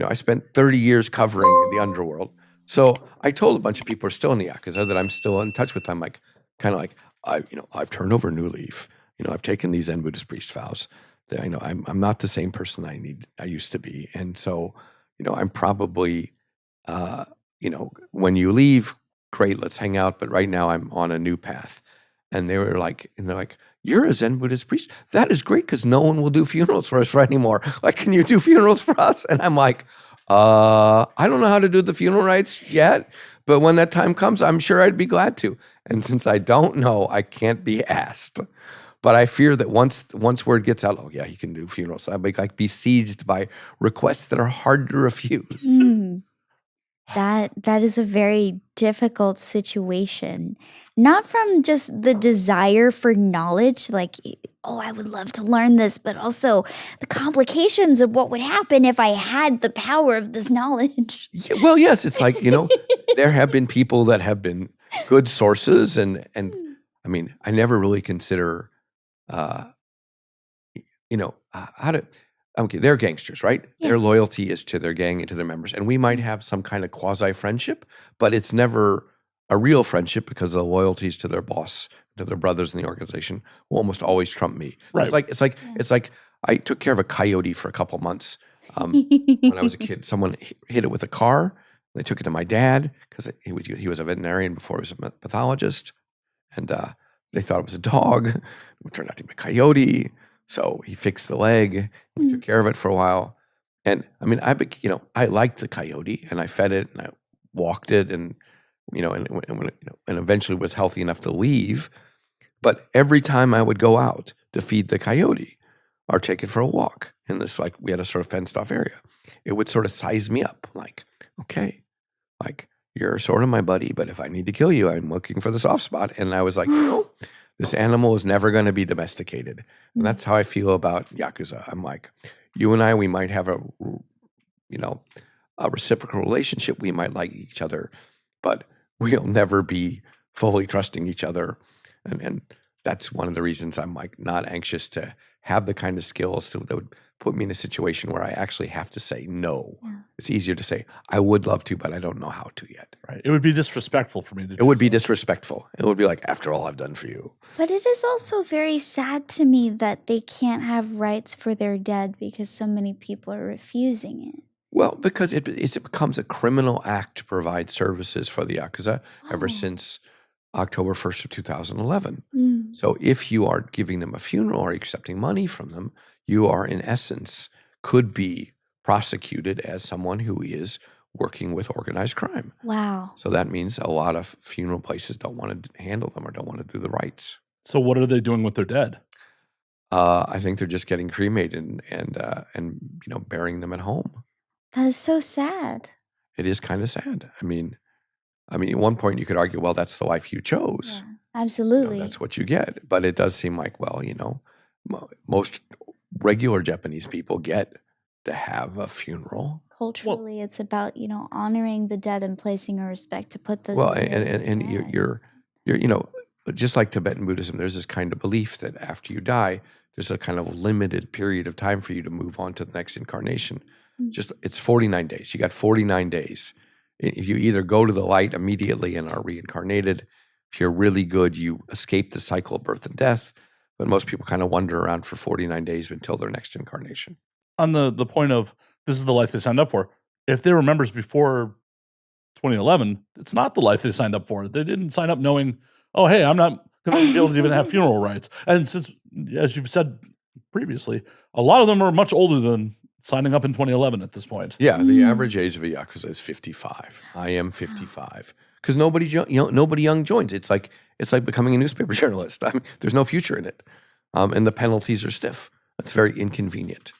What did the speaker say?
I spent 30 years covering the underworld. So I told a bunch of people who are still in the Yakuza that I'm still in touch with them, like kind of like I've turned over a new leaf. I've taken these Zen Buddhist priest vows. That I'm not the same person I used to be, and so I'm probably when you leave, great, let's hang out. But right now I'm on a new path. And they're like, you're a Zen Buddhist priest? That is great because no one will do funerals for us anymore. Like, can you do funerals for us? And I'm like, I don't know how to do the funeral rites yet, but when that time comes, I'm sure I'd be glad to. And since I don't know, I can't be asked. But I fear that once word gets out, oh yeah, he can do funerals, I'll be like besieged by requests that are hard to refuse. That is a very difficult situation. Not from just the desire for knowledge, like, oh, I would love to learn this, but also the complications of what would happen if I had the power of this knowledge. Yeah, well, yes, it's like, there have been people that have been good sources, and I mean, I never really consider, they're gangsters, right? Yes. Their loyalty is to their gang and to their members. And we might have some kind of quasi-friendship, but it's never a real friendship because the loyalties to their boss, to their brothers in the organization will almost always trump me. Right. It's like I took care of a coyote for a couple months. When I was a kid, someone hit it with a car. They took it to my dad because he was a veterinarian before he was a pathologist. And they thought it was a dog. It turned out to be a coyote. So he fixed the leg. We took care of it for a while. And I mean, I liked the coyote, and I fed it and I walked it, and eventually was healthy enough to leave. But every time I would go out to feed the coyote or take it for a walk in this, like, we had a sort of fenced off area, it would sort of size me up, like, okay, like, you're sort of my buddy, but if I need to kill you, I'm looking for the soft spot. And I was like, this animal is never going to be domesticated. And that's how I feel about Yakuza. I'm like, you and I, we might have a reciprocal relationship. We might like each other, but we'll never be fully trusting each other. And that's one of the reasons I'm like not anxious to have the kind of skills that would put me in a situation where I actually have to say no. Yeah. It's easier to say, I would love to, but I don't know how to yet. Right. It would be disrespectful for me to do. It would be disrespectful. It would be like, after all I've done for you. But it is also very sad to me that they can't have rights for their dead because so many people are refusing it. Well, because it becomes a criminal act to provide services for the Yakuza ever since October 1st of 2011. So if you are giving them a funeral or accepting money from them, you are in essence could be prosecuted as someone who is working with organized crime. Wow. So that means a lot of funeral places don't want to handle them or don't want to do the rites. So what are they doing with their dead? I think they're just getting cremated and burying them at home. That is so sad. It is kind of sad. I mean, at one point you could argue, well, that's the life you chose. Yeah, absolutely. That's what you get. But it does seem like, well, most regular Japanese people get to have a funeral. Culturally, it's about, honoring the dead and placing a respect to put those. Well, and you're just like Tibetan Buddhism, there's this kind of belief that after you die, there's a kind of limited period of time for you to move on to the next incarnation. It's 49 days. You got 49 days. If you either go to the light immediately and are reincarnated, if you're really good, you escape the cycle of birth and death. But most people kind of wander around for 49 days until their next incarnation. On the point of this is the life they signed up for, if they were members before 2011, it's not the life they signed up for. They didn't sign up knowing, oh, hey, I'm not going to be able to even have funeral rites. And since, as you've said previously, a lot of them are much older than signing up in 2011 at this point. Yeah, the average age of a Yakuza is 55. I am 55. Because nobody young joins. It's like becoming a newspaper journalist. I mean, there's no future in it. And the penalties are stiff. That's very inconvenient.